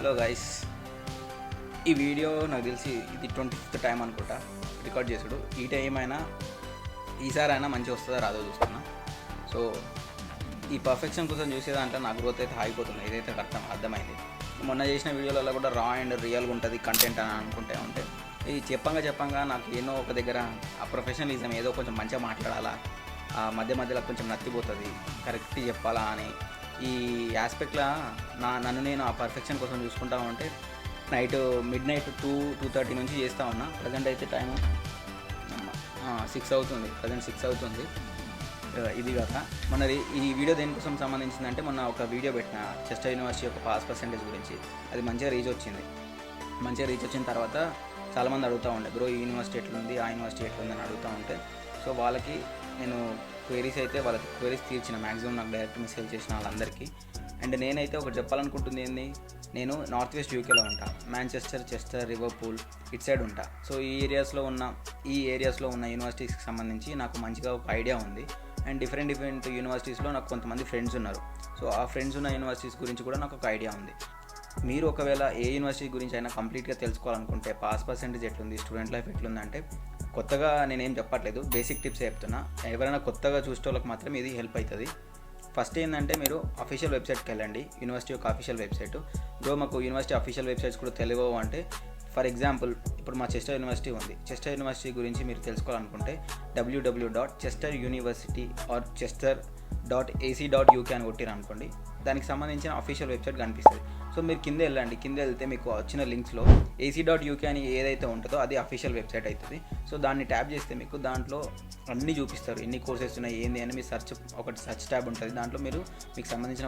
Hello guys, ఈ video నాకు తెలిసి ఇది 25th టైం అనుకుంటా రికార్డ్ చేసుడు. ఈ టైం అయినా ఈసారి అయినా మంచిగా వస్తుందా రాదో చూస్తున్నా. సో ఈ పర్ఫెక్షన్ కోసం చూసే దాంట్లో నా గ్రోత్ అయితే ఆగిపోతుంది. ఇదైతే అర్థమైంది. మొన్న చేసిన వీడియోలలో కూడా రా అండ్ రియల్గా ఉంటుంది కంటెంట్ అని అనుకుంటే ఇది చెప్పంగా నాకు ఎన్నో ఒక దగ్గర ఆ ప్రొఫెషనలిజం ఏదో కొంచెం మంచిగా మాట్లాడాలా, ఆ మధ్యలో కొంచెం నత్తిపోతుంది, కరెక్ట్ చెప్పాలా అని ఈ ఆస్పెక్ట్లో నన్ను నేను ఆ పర్ఫెక్షన్ కోసం చూసుకుంటా ఉంటే మిడ్ నైట్ 2:30 నుంచి చేస్తూ ఉన్నా. ప్రజెంట్ అయితే టైము 6 అవుతుంది. ప్రజెంట్ 6 అవుతుంది. ఇది కాక మొన్న ఈ వీడియో దేనికోసం సంబంధించిందంటే, మొన్న ఒక వీడియో పెట్టిన చెస్టర్ యూనివర్సిటీ యొక్క పాస్ పర్సెంటేజ్ గురించి. అది మంచిగా రీచ్ వచ్చిన తర్వాత చాలామంది అడుగుతూ ఉండే, బ్రో ఈ యూనివర్సిటీ ఎట్లుంది, ఆ యూనివర్సిటీ ఎట్లుంది అని అడుగుతూ ఉంటే, సో వాళ్ళకి నేను వాళ్ళకి క్వైరీస్ తీర్చిన మ్యాక్సిమం నాకు డైరెక్ట్ మెసేజ్ చేసిన వాళ్ళందరికీ. అండ్ నేనైతే ఒకటి చెప్పాలనుకుంటుంది ఏంది, నేను నార్త్ వెస్ట్ యూకేలో ఉంటా. మాంచెస్టర్, చెస్టర్, లివర్పూల్ ఇటు సైడ్ ఉంటా. సో ఈ ఏరియాస్లో ఉన్న యూనివర్సిటీస్కి సంబంధించి నాకు మంచిగా ఒక ఐడియా ఉంది. అండ్ డిఫరెంట్ యూనివర్సిటీస్లో నాకు కొంతమంది ఫ్రెండ్స్ ఉన్నారు. సో ఆ ఫ్రెండ్స్ ఉన్న యూనివర్సిటీస్ గురించి కూడా నాకు ఒక ఐడియా ఉంది. మీరు ఒకవేళ ఏ యూనివర్సిటీ గురించి అయినా కంప్లీట్గా తెలుసుకోవాలనుకుంటే, పాస్ పర్సెంటేజ్ ఎట్లుంది, స్టూడెంట్ లైఫ్ ఎట్లుందంటే, కొత్తగా నేనేం చెప్పట్లేదు, బేసిక్ టిప్స్ చెప్తున్నా. ఎవరైనా కొత్తగా చూసే వాళ్ళకి మాత్రం ఇది హెల్ప్ అవుతుంది. ఫస్ట్ ఏంటంటే, మీరు అఫీషియల్ వెబ్సైట్కి వెళ్ళండి, యూనివర్సిటీ యొక్క అఫీషియల్ వెబ్సైట్. బ్రో మాకు యూనివర్సిటీ అఫీషియల్ వెబ్సైట్స్ కూడా తెలియవు అంటే, ఫర్ ఎగ్జాంపుల్ ఇప్పుడు మా చెస్టర్ యూనివర్సిటీ ఉంది. చెస్టర్ యూనివర్సిటీ గురించి మీరు తెలుసుకోవాలనుకుంటే www.chesteruniversity or chester.ac.uk అని కొట్టిరు అనుకోండి, దానికి సంబంధించిన అఫీషియల్ వెబ్సైట్ కనిపిస్తుంది. సో మీరు కింద వెళ్తే మీకు వచ్చిన లింక్స్లో ac.uk అని ఏదైతే ఉంటుందో అది అఫీషియల్ వెబ్సైట్ అవుతుంది. సో దాన్ని ట్యాప్ చేస్తే మీకు దాంట్లో అన్నీ చూపిస్తారు, ఎన్ని కోర్సెస్ ఉన్నాయి ఏంది అని. మీ సెర్చ్ ట్యాబ్ ఉంటుంది, దాంట్లో మీకు సంబంధించిన